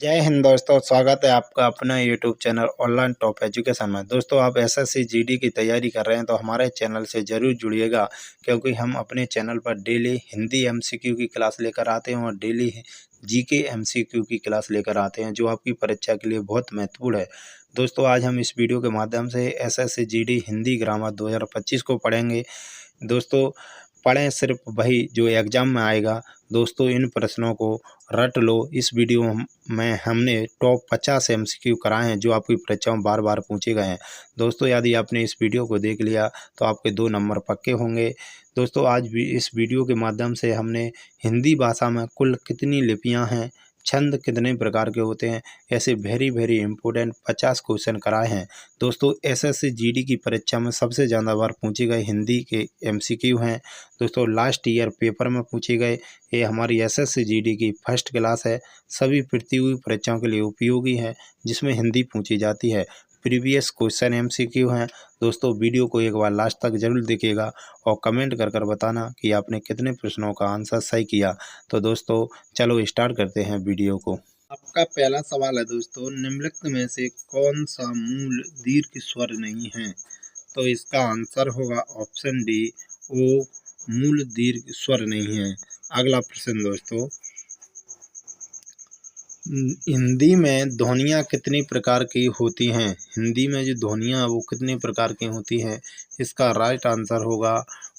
जय हिंद दोस्तों, स्वागत है आपका अपना YouTube channel online top education में। दोस्तों, आप एसएससी जीडी की तैयारी कर रहे हैं तो हमारे चैनल से ज़रूर जुड़िएगा, क्योंकि हम अपने चैनल पर डेली हिंदी एमसीक्यू की क्लास लेकर आते हैं और डेली जीके एमसीक्यू की क्लास लेकर आते हैं, जो आपकी परीक्षा के लिए बहुत महत्वपूर्ण है। दोस्तों, आज हम इस वीडियो के माध्यम से एसएससी जीडी हिंदी ग्रामर 2025 को पढ़ेंगे। दोस्तों, पढ़ें सिर्फ वही जो एग्ज़ाम में आएगा। दोस्तों, इन प्रश्नों को रट लो। इस वीडियो में हमने टॉप 50 एमसीक्यू कराए हैं, जो आपकी परीक्षाओं में बार बार पूछे गए हैं। दोस्तों, यदि आपने इस वीडियो को देख लिया तो आपके 2 नंबर पक्के होंगे। दोस्तों, आज भी इस वीडियो के माध्यम से हमने हिंदी भाषा में कुल कितनी लिपियां हैं, छंद कितने प्रकार के होते हैं, ऐसे वेरी इंपॉर्टेंट 50 क्वेश्चन कराए हैं। दोस्तों, एसएससी जीडी की परीक्षा में सबसे ज़्यादा बार पूछे गए हिंदी के एमसीक्यू हैं। दोस्तों, लास्ट ईयर पेपर में पूछे गए। ये हमारी एसएससी जीडी की फर्स्ट क्लास है, सभी प्रतियोगी परीक्षाओं के लिए उपयोगी है, जिसमें हिंदी पूछी जाती है। प्रीवियस क्वेश्चन एमसीक्यू हैं। दोस्तों, वीडियो को एक बार लास्ट तक जरूर देखिएगा और कमेंट कर बताना कि आपने कितने प्रश्नों का आंसर सही किया। तो दोस्तों, चलो स्टार्ट करते हैं वीडियो को। आपका पहला सवाल है दोस्तों, निम्नलिखित में से कौन सा मूल दीर्घ स्वर नहीं है? तो इसका आंसर होगा ऑप्शन डी, ओ मूल दीर्घ स्वर नहीं है। अगला प्रश्न दोस्तों, हिंदी में ध्वनियाँ कितनी प्रकार की होती हैं? हिंदी में जो ध्वनियाँ वो कितनी प्रकार की होती हैं? इसका राइट आंसर होगा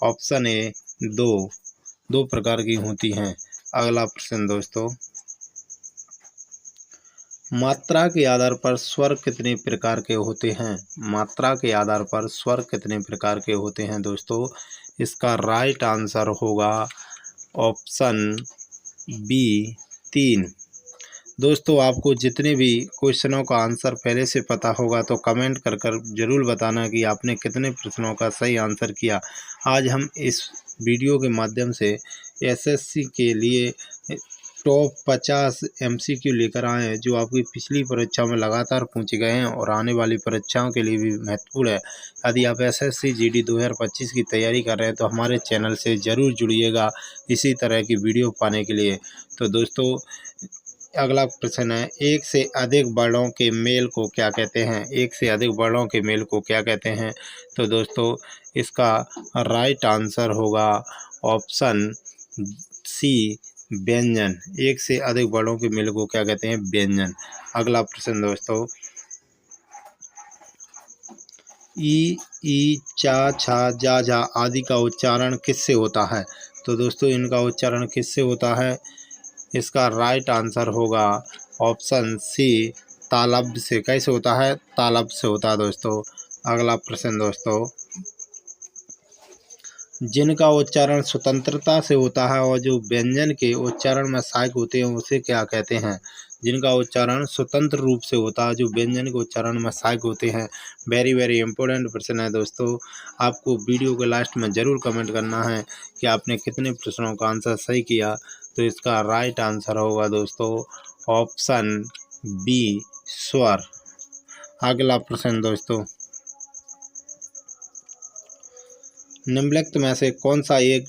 ऑप्शन ए, दो प्रकार की होती हैं। अगला प्रश्न दोस्तों, मात्रा के आधार पर स्वर कितने प्रकार के होते हैं? मात्रा के आधार पर स्वर कितने प्रकार के होते हैं दोस्तों? इसका राइट आंसर होगा ऑप्शन बी, 3। दोस्तों, आपको जितने भी क्वेश्चनों का आंसर पहले से पता होगा तो कमेंट कर ज़रूर बताना कि आपने कितने प्रश्नों का सही आंसर किया। आज हम इस वीडियो के माध्यम से एसएससी के लिए टॉप 50 एमसीक्यू लेकर आए हैं, जो आपकी पिछली परीक्षा में लगातार पूछे गए हैं और आने वाली परीक्षाओं के लिए भी महत्वपूर्ण है। यदि आप एसएससी जीडी 2025 की तैयारी कर रहे हैं तो हमारे चैनल से ज़रूर जुड़िएगा इसी तरह की वीडियो पाने के लिए। तो दोस्तों, अगला प्रश्न है, एक से अधिक वर्णों के मेल को क्या कहते हैं? एक से अधिक वर्णों के मेल को क्या कहते हैं? तो दोस्तों, इसका राइट आंसर होगा ऑप्शन सी, व्यंजन। एक से अधिक वर्णों के मेल को क्या कहते हैं? व्यंजन। अगला प्रश्न दोस्तों, ई, चा, छा, जा, झा आदि का उच्चारण किससे होता है? तो दोस्तों, इनका उच्चारण किससे होता है? इसका राइट आंसर होगा ऑप्शन सी, तालब से। कैसे होता है? तालब से होता है दोस्तों। अगला प्रश्न दोस्तों, जिनका उच्चारण स्वतंत्रता से होता है और जो व्यंजन के उच्चारण में सहायक होते हैं उसे क्या कहते हैं? जिनका उच्चारण स्वतंत्र रूप से होता है, जो व्यंजन के उच्चारण में सहायक होते हैं। वेरी इंपॉर्टेंट प्रश्न है दोस्तों। आपको वीडियो के लास्ट में ज़रूर कमेंट करना है कि आपने कितने प्रश्नों का आंसर सही किया। तो इसका राइट आंसर होगा दोस्तों ऑप्शन बी, स्वर। अगला प्रश्न दोस्तों, निम्नलिखित में से कौन सा एक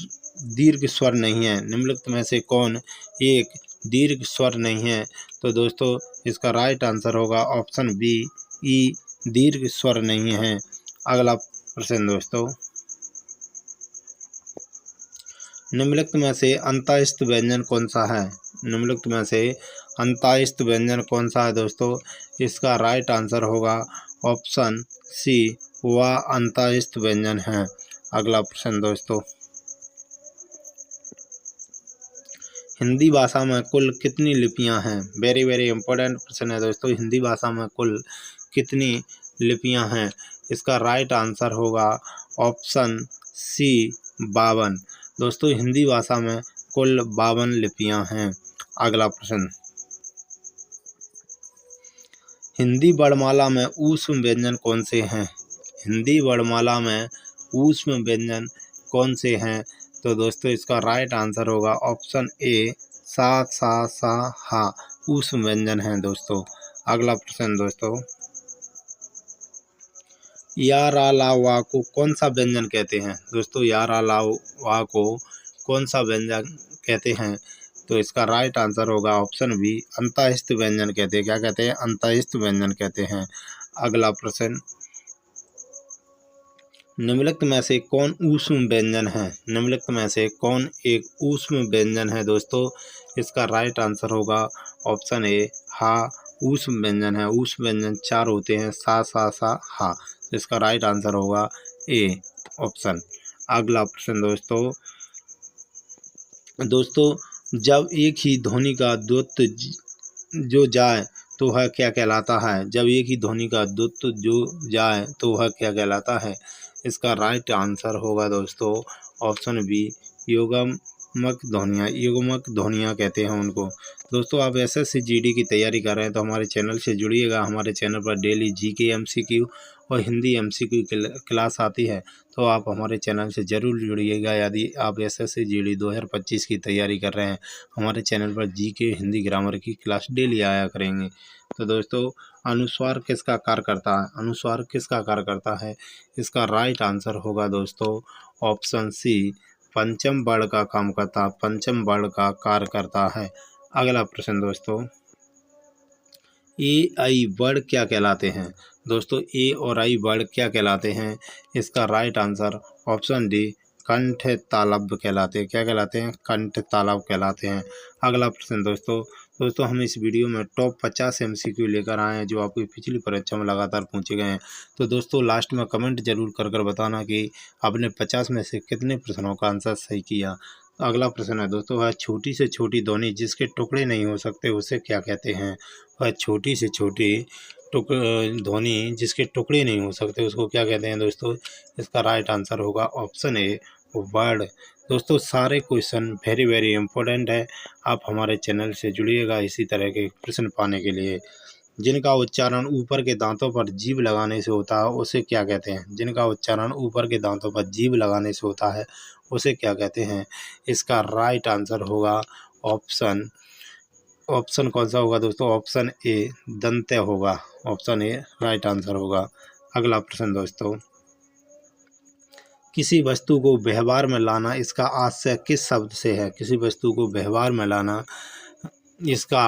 दीर्घ स्वर नहीं है? निम्नलिखित में से कौन एक दीर्घ स्वर नहीं है? तो दोस्तों, इसका राइट आंसर होगा ऑप्शन बी, ई दीर्घ स्वर नहीं है। अगला प्रश्न दोस्तों, निम्नलिखित में से अंतःस्थ व्यंजन कौन सा है? निम्नलिखित में से अंतःस्थ व्यंजन कौन सा है दोस्तों? इसका राइट आंसर होगा ऑप्शन सी, वह अंतःस्थ व्यंजन है। अगला प्रश्न दोस्तों, हिंदी भाषा में कुल कितनी लिपियां हैं? वेरी इंपॉर्टेंट प्रश्न है दोस्तों। हिंदी भाषा में कुल कितनी लिपियां हैं? इसका राइट आंसर होगा ऑप्शन सी, 52। दोस्तों, हिंदी भाषा में कुल 52 लिपियां हैं। अगला प्रश्न, हिंदी वर्णमाला में ऊष्म व्यंजन कौन से हैं? हिंदी वर्णमाला में ऊष्म व्यंजन कौन से हैं? तो दोस्तों, इसका राइट आंसर होगा ऑप्शन ए, सा, सा, हा ऊष्म व्यंजन हैं दोस्तों। अगला प्रश्न दोस्तों, या, रा, ला, वा को कौन सा व्यंजन कहते हैं? दोस्तों, या, रा, ला, वा को कौन सा व्यंजन कहते हैं? तो इसका राइट आंसर होगा ऑप्शन बी, अंतःस्थ व्यंजन कहते हैं। क्या कहते हैं? अंतःस्थ व्यंजन कहते हैं। अगला प्रश्न, निम्नलिखित में से कौन ऊष्म व्यंजन है? निम्नलिखित में से कौन एक ऊष्म व्यंजन है दोस्तों? इसका राइट आंसर होगा ऑप्शन ए, हा। ऊष्म व्यंजन है। ऊष्म व्यंजन 4 होते हैं, सा, हा। तो इसका राइट आंसर होगा ए ऑप्शन। अगला प्रश्न दोस्तों, जब एक ही ध्वनि का द्वत्व जो जाए तो वह क्या कहलाता है? जब एक ही ध्वनि का द्वत्व जो जाए तो वह क्या कहलाता है? इसका राइट आंसर होगा दोस्तों ऑप्शन बी, युग्मक ध्वनियाँ। युग्मक ध्वनियाँ कहते हैं उनको। दोस्तों आप एसएससी जीडी की तैयारी कर रहे हैं तो हमारे चैनल से जुड़िएगा। हमारे चैनल पर डेली जीके एमसीक्यू और हिंदी एमसीक्यू क्लास आती है, तो आप हमारे चैनल से ज़रूर जुड़िएगा। यदि आप एसएससी जीडी 2025 की तैयारी कर रहे हैं, हमारे चैनल पर जीके हिंदी ग्रामर की क्लास डेली आया करेंगे। तो दोस्तों अनुस्वार किसका कार्य करता है? अनुस्वार किसका कार्य करता है? इसका राइट आंसर होगा दोस्तों ऑप्शन सी, पंचम वर्ण का काम करता है। पंचम वर्ण का कार्य करता है। अगला प्रश्न दोस्तों, ए आई वर्ण क्या कहलाते हैं? दोस्तों ए और आई वर्ण क्या कहलाते हैं? इसका राइट आंसर ऑप्शन डी, कंठ तालव्य कहलाते हैं। क्या कहलाते हैं? कंठ तालव्य कहलाते हैं। अगला प्रश्न दोस्तों हम इस वीडियो में टॉप 50 एमसीक्यू लेकर आए हैं जो आपकी पिछली परीक्षा में लगातार पूछे गए हैं। तो दोस्तों लास्ट में कमेंट जरूर कर बताना कि आपने 50 में से कितने प्रश्नों का आंसर सही किया। तो अगला प्रश्न है दोस्तों, वह छोटी से छोटी ध्वनि जिसके टुकड़े नहीं हो सकते उसे क्या कहते हैं? वह छोटी से छोटी ध्वनि जिसके टुकड़े नहीं हो सकते उसको क्या कहते हैं दोस्तों? इसका राइट आंसर होगा ऑप्शन ए, वर्ड। दोस्तों सारे क्वेश्चन वेरी वेरी इंपॉर्टेंट है। आप हमारे चैनल से जुड़िएगा इसी तरह के प्रश्न पाने के लिए। जिनका उच्चारण ऊपर के दांतों पर जीभ लगाने से होता है उसे क्या कहते हैं? जिनका उच्चारण ऊपर के दांतों पर जीभ लगाने से होता है उसे क्या कहते हैं? इसका राइट आंसर होगा ऑप्शन कौन सा होगा दोस्तों? ऑप्शन ए, दंत्य होगा। ऑप्शन ए राइट आंसर होगा। अगला प्रश्न दोस्तों, किसी वस्तु को व्यवहार में लाना इसका आशय किस शब्द से है? किसी वस्तु को व्यवहार में लाना इसका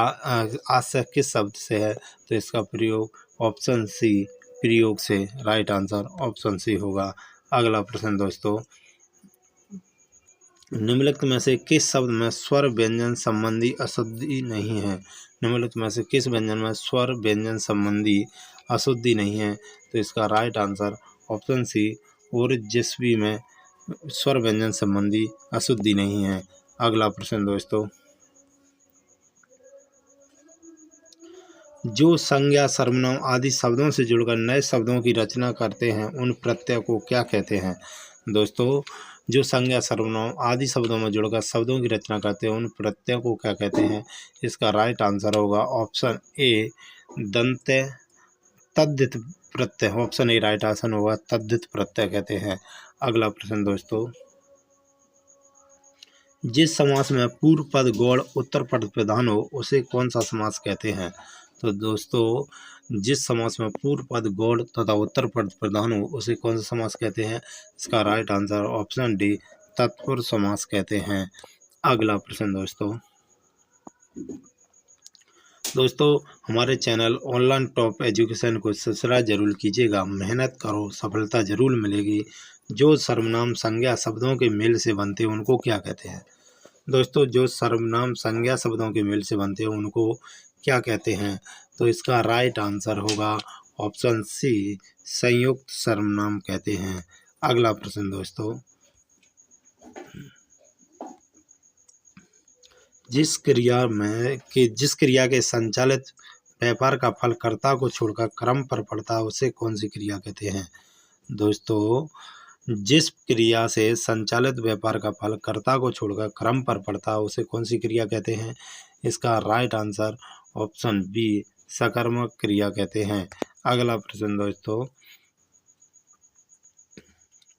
आशय किस शब्द से है? तो इसका प्रयोग ऑप्शन सी, प्रयोग से। राइट आंसर ऑप्शन सी होगा। अगला प्रश्न दोस्तों, निम्नलिखित में से किस शब्द में स्वर व्यंजन संबंधी अशुद्धि नहीं है? निम्नलिखित में से किस व्यंजन में स्वर व्यंजन संबंधी अशुद्धि नहीं है? तो इसका राइट आंसर ऑप्शन सी, ओजस्वी में स्वर व्यंजन संबंधी अशुद्धि नहीं है। अगला प्रश्न दोस्तों, जो संज्ञा सर्वनाम आदि शब्दों से जुड़कर नए शब्दों की रचना करते हैं उन प्रत्यय को क्या कहते हैं? दोस्तों जो संज्ञा सर्वनाम आदि शब्दों में जुड़कर शब्दों की रचना करते हैं उन प्रत्यय को क्या कहते हैं? इसका राइट आंसर होगा ऑप्शन ए, दंत्य तद्धित प्रत्यय। ऑप्शन ए राइट आंसर होगा, तद्धित प्रत्यय कहते हैं। अगला प्रश्न दोस्तों, जिस समास में पूर्व पद गौड़ उत्तर पद प्रधान हो उसे कौन सा समास कहते हैं? तो दोस्तों जिस समास में पूर्व पद गौड़ तथा उत्तर पद प्रधान हो उसे कौन सा समास कहते हैं? इसका राइट आंसर ऑप्शन डी, तत्पुरुष समास कहते हैं। अगला प्रश्न दोस्तों हमारे चैनल ऑनलाइन टॉप एजुकेशन को सब्सक्राइब जरूर कीजिएगा। मेहनत करो सफलता जरूर मिलेगी। जो सर्वनाम संज्ञा शब्दों के मेल से बनते हैं उनको क्या कहते हैं? दोस्तों जो सर्वनाम संज्ञा शब्दों के मेल से बनते हैं उनको क्या कहते हैं? तो इसका राइट आंसर होगा ऑप्शन सी, संयुक्त सर्वनाम कहते हैं। अगला प्रश्न दोस्तों, जिस क्रिया के संचालित व्यापार का फल कर्ता को छोड़कर क्रम पर पड़ता है उसे कौन सी क्रिया कहते हैं? दोस्तों जिस क्रिया से संचालित व्यापार का फल कर्ता को छोड़कर क्रम पर पड़ता है उसे कौन सी क्रिया कहते हैं? इसका राइट आंसर ऑप्शन बी, सकर्मक क्रिया कहते हैं। अगला प्रश्न दोस्तों,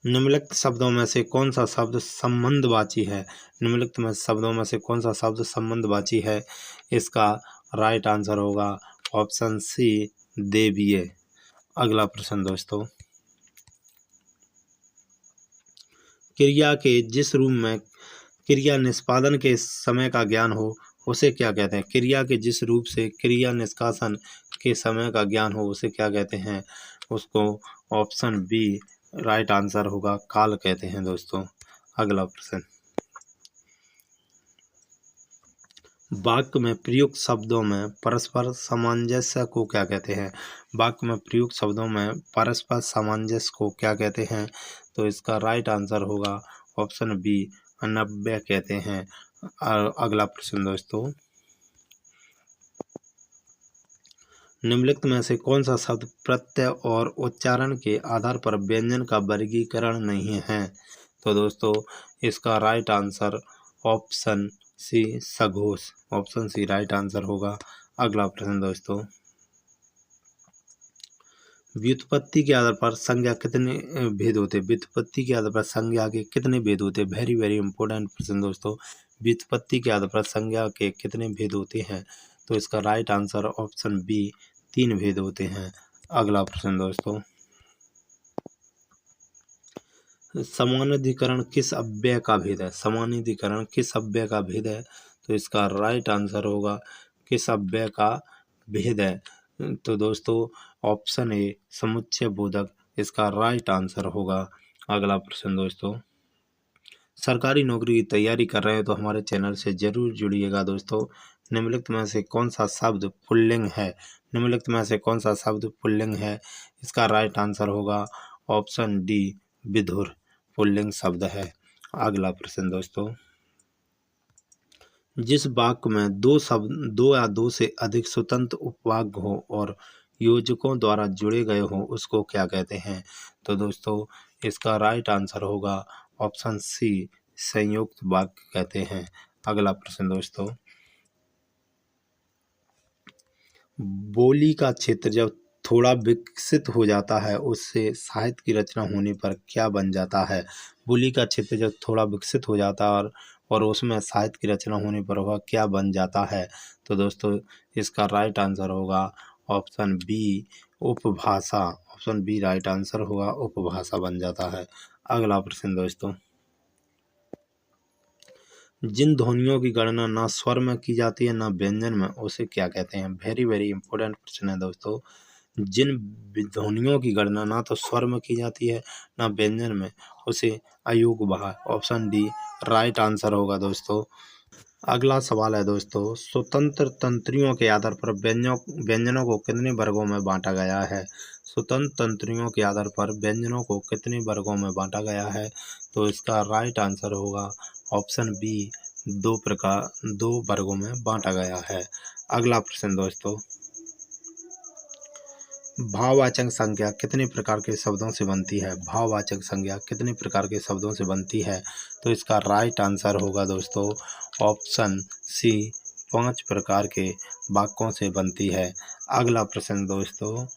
निम्नलिखित शब्दों में से कौन सा शब्द संबंधवाची है? निम्नलिखित में शब्दों में से कौन सा शब्द संबंधवाची है? इसका राइट आंसर होगा ऑप्शन सी, देवीय। अगला प्रश्न दोस्तों, क्रिया के जिस रूप में क्रिया निष्पादन के समय का ज्ञान हो उसे क्या कहते हैं? क्रिया के जिस रूप से क्रिया निष्कासन के समय का ज्ञान हो उसे क्या कहते हैं? उसको ऑप्शन बी राइट आंसर होगा, काल कहते हैं दोस्तों। अगला प्रश्न, वाक्य में प्रयुक्त शब्दों में परस्पर सामंजस्य को क्या कहते हैं? वाक्य में प्रयुक्त शब्दों में परस्पर सामंजस्य को क्या कहते हैं? तो इसका राइट आंसर होगा ऑप्शन बी अन्वय कहते हैं। अगला प्रश्न दोस्तों, निम्नलिखित में से कौन सा शब्द प्रत्यय और उच्चारण के आधार पर व्यंजन का वर्गीकरण नहीं है? तो दोस्तों इसका राइट आंसर ऑप्शन सी सघोष, ऑप्शन सी राइट आंसर होगा। अगला प्रश्न दोस्तों, व्युत्पत्ति के आधार पर संज्ञा कितने भेद होते हैं? व्युत्पत्ति के आधार पर संज्ञा के कितने भेद होते हैं? वेरी वेरी इंपॉर्टेंट प्रश्न दोस्तों। व्युत्पत्ति के आधार पर संज्ञा के कितने भेद होते हैं? तो इसका राइट आंसर ऑप्शन बी 3 भेद होते हैं। अगला प्रश्न दोस्तों, समानाधिकरण किस अव्यय का भेद है? समानाधिकरण किस अव्यय का भेद है? तो इसका राइट आंसर होगा किस अव्यय का भेद है? तो दोस्तों ऑप्शन ए समुच्चय बोधक इसका राइट आंसर होगा। अगला प्रश्न दोस्तों, सरकारी नौकरी की तैयारी कर रहे हैं तो हमारे चैनल से जरूर जुड़िएगा दोस्तों। निम्नलिखित में से कौन सा शब्द पुल्लिंग है? निम्नलिखित में से कौन सा शब्द पुल्लिंग है? इसका राइट आंसर होगा ऑप्शन डी विधुर, पुल्लिंग शब्द है। अगला प्रश्न दोस्तों, जिस वाक्य में दो या दो से अधिक स्वतंत्र उपवाक्य हो और योजकों द्वारा जुड़े गए हों उसको क्या कहते हैं? तो दोस्तों इसका राइट आंसर होगा ऑप्शन सी संयुक्त वाक्य कहते हैं। अगला प्रश्न दोस्तों, बोली का क्षेत्र जब थोड़ा विकसित हो जाता है उससे साहित्य की रचना होने पर क्या बन जाता है? बोली का क्षेत्र जब थोड़ा विकसित हो जाता है और उसमें साहित्य की रचना होने पर वह क्या बन जाता है? तो दोस्तों इसका राइट आंसर होगा ऑप्शन बी उपभाषा, ऑप्शन बी राइट आंसर होगा, उपभाषा बन जाता है। अगला प्रश्न दोस्तों, जिन ध्वनियों की गणना ना स्वर में की जाती है ना व्यंजन में उसे क्या कहते हैं? वेरी वेरी इंपॉर्टेंट प्रश्न है दोस्तों। जिन ध्वनियों की गणना ना तो स्वर में की जाती है ना व्यंजन में उसे अयोग्य बहा, ऑप्शन डी राइट आंसर होगा दोस्तों। अगला सवाल है दोस्तों, स्वतंत्र तंत्रियों के आधार पर व्यंजनों को कितने वर्गों में बांटा गया है? स्वतंत्र तंत्रियों के आधार पर व्यंजनों को कितने वर्गों में बांटा गया है? तो इसका राइट आंसर होगा ऑप्शन बी 2 वर्गों में बांटा गया है। अगला प्रश्न दोस्तों, भाववाचक संज्ञा कितने प्रकार के शब्दों से बनती है? भाववाचक संज्ञा कितने प्रकार के शब्दों से बनती है? तो इसका राइट आंसर होगा दोस्तों ऑप्शन सी 5 प्रकार के वाक्यों से बनती है। अगला प्रश्न दोस्तों,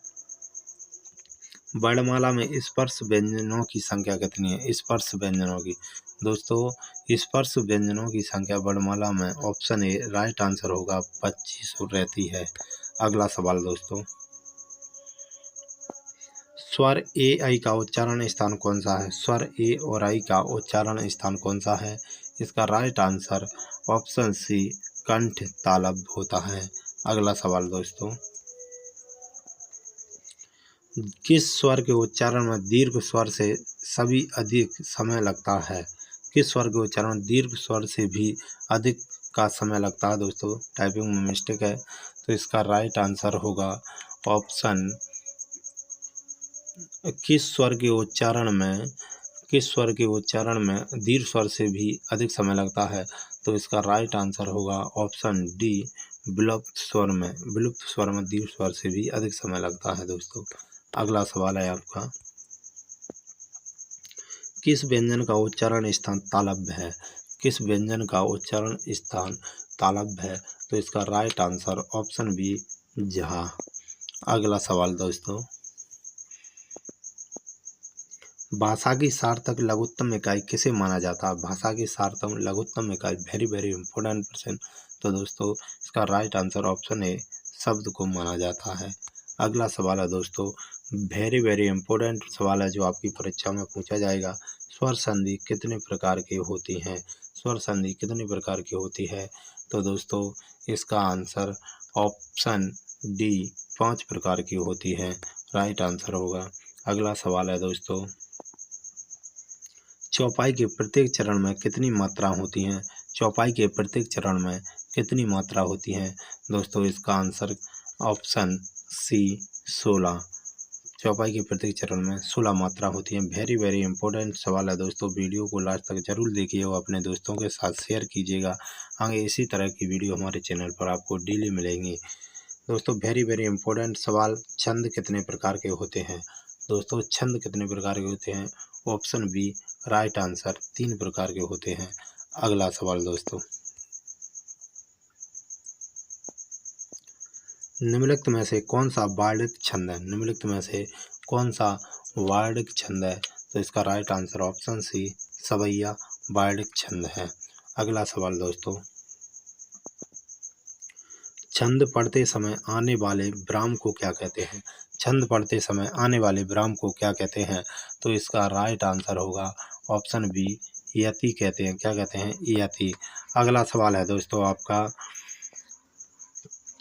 वर्णमाला में स्पर्श व्यंजनों की संख्या कितनी है? स्पर्श व्यंजनों की दोस्तों स्पर्श व्यंजनों की संख्या वर्णमाला में ऑप्शन ए राइट आंसर होगा 25 रहती है। अगला सवाल दोस्तों, स्वर ए आई का उच्चारण स्थान कौन सा है? स्वर ए और आई का उच्चारण स्थान कौन सा है? इसका राइट आंसर ऑप्शन सी कंठ तालव्य होता है। अगला सवाल दोस्तों, किस स्वर के उच्चारण में दीर्घ स्वर से सभी अधिक समय लगता है? किस स्वर के उच्चारण में दीर्घ स्वर से भी अधिक का समय लगता है? दोस्तों टाइपिंग में मिस्टेक है, तो इसका राइट आंसर होगा ऑप्शन किस स्वर के उच्चारण में दीर्घ स्वर से भी अधिक समय लगता है? तो इसका राइट आंसर होगा ऑप्शन डी विलुप्त स्वर में दीर्घ स्वर से भी अधिक समय लगता है दोस्तों। अगला सवाल है आपका, किस व्यंजन का उच्चारण स्थान तालव्य है? किस व्यंजन का उच्चारण स्थान तालव्य है? तो इसका राइट आंसर ऑप्शन बी झा। अगला सवाल दोस्तों, भाषा की सार्थक लघुत्तम इकाई किसे माना जाता है? भाषा की सार्थक लघुत्तम इकाई वेरी वेरी इंपॉर्टेंट प्रश्न। तो दोस्तों इसका राइट आंसर ऑप्शन ए शब्द को माना जाता है। अगला सवाल है दोस्तों, वेरी वेरी इंपॉर्टेंट सवाल है जो आपकी परीक्षा में पूछा जाएगा। स्वर संधि कितने प्रकार की होती हैं? स्वर संधि कितनी प्रकार की होती है? तो दोस्तों इसका आंसर ऑप्शन डी 5 प्रकार की होती है, राइट आंसर होगा। अगला सवाल है दोस्तों, चौपाई के प्रत्येक चरण में कितनी मात्रा होती हैं? चौपाई के प्रत्येक चरण में कितनी मात्रा होती हैं? दोस्तों इसका आंसर ऑप्शन सी 16। चौपाई के प्रत्येक चरण में 16 मात्रा होती है। वेरी वेरी इंपॉर्टेंट सवाल है दोस्तों, वीडियो को लास्ट तक जरूर देखिए और अपने दोस्तों के साथ शेयर कीजिएगा। आगे इसी तरह की वीडियो हमारे चैनल पर आपको डेली मिलेंगी। दोस्तों वेरी वेरी इंपॉर्टेंट सवाल, छंद कितने प्रकार के होते हैं? दोस्तों छंद कितने प्रकार के होते हैं? ऑप्शन बी राइट आंसर 3 प्रकार के होते हैं। अगला सवाल दोस्तों, निम्नलिखित में से कौन सा वार्णिक छंद है? निम्नलिखित में से कौन सा वार्णिक छंद है? तो इसका राइट आंसर ऑप्शन सी सवैया वार्णिक छंद है। अगला सवाल दोस्तों, छंद पढ़ते समय आने वाले विराम को क्या कहते हैं? छंद पढ़ते समय आने वाले विराम को क्या कहते हैं? तो इसका राइट आंसर होगा ऑप्शन बी यति कहते हैं। क्या कहते हैं? यति। अगला सवाल है दोस्तों आपका,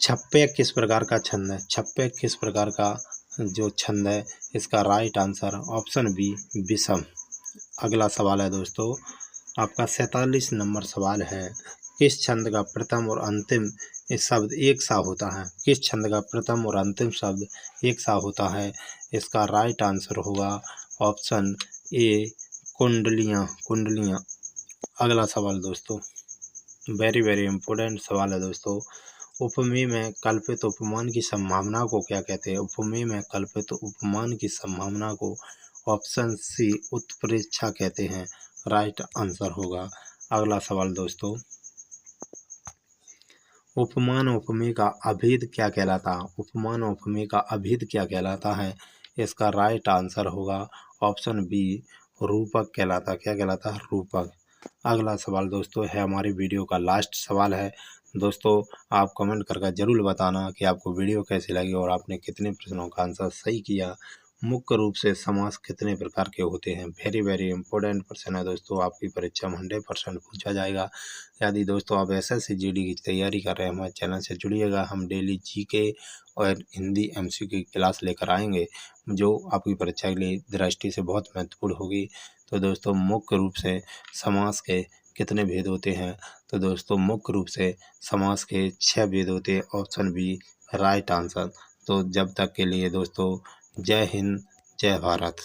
छप्पे किस प्रकार का छंद है? छप्पे किस प्रकार का जो छंद है? इसका राइट आंसर ऑप्शन बी विषम। अगला सवाल है दोस्तों आपका 47 नंबर सवाल है, किस छंद का प्रथम और अंतिम शब्द एक सा होता है? किस छंद का प्रथम और अंतिम शब्द एक सा होता है? इसका राइट आंसर होगा ऑप्शन ए कुंडलियाँ। कुंडलियाँ। अगला सवाल दोस्तों, वेरी वेरी इंपॉर्टेंट सवाल है दोस्तों, उपमेय में कल्पित उपमान की संभावना को क्या कहते हैं? उपमेय में कल्पित उपमान की संभावना को ऑप्शन सी उत्प्रेक्षा कहते हैं, राइट आंसर होगा। अगला सवाल दोस्तों, उपमान उपमेय का अभेद क्या कहलाता है? उपमान उपमेय का अभेद क्या कहलाता है? इसका राइट आंसर होगा ऑप्शन बी रूपक कहलाता। क्या कहलाता है? रूपक। अगला सवाल दोस्तों है हमारी वीडियो का लास्ट सवाल है। दोस्तों आप कमेंट करके ज़रूर बताना कि आपको वीडियो कैसी लगी और आपने कितने प्रश्नों का आंसर सही किया। मुख्य रूप से समास कितने प्रकार के होते हैं? वेरी वेरी इंपॉर्टेंट प्रश्न है दोस्तों, आपकी परीक्षा में 100% पूछा जाएगा। यदि दोस्तों आप एसएससी जीडी की तैयारी कर रहे हैं, हमारे चैनल से जुड़िएगा। हम डेली जीके और हिंदी एमसीक्यू की क्लास लेकर आएंगे जो आपकी परीक्षा के लिए दृष्टि से बहुत महत्वपूर्ण होगी। तो दोस्तों मुख्य रूप से समास के कितने भेद होते हैं? तो दोस्तों मुख्य रूप से समास के 6 भेद होते हैं, ऑप्शन बी राइट आंसर। तो जब तक के लिए दोस्तों जय हिंद, जय भारत।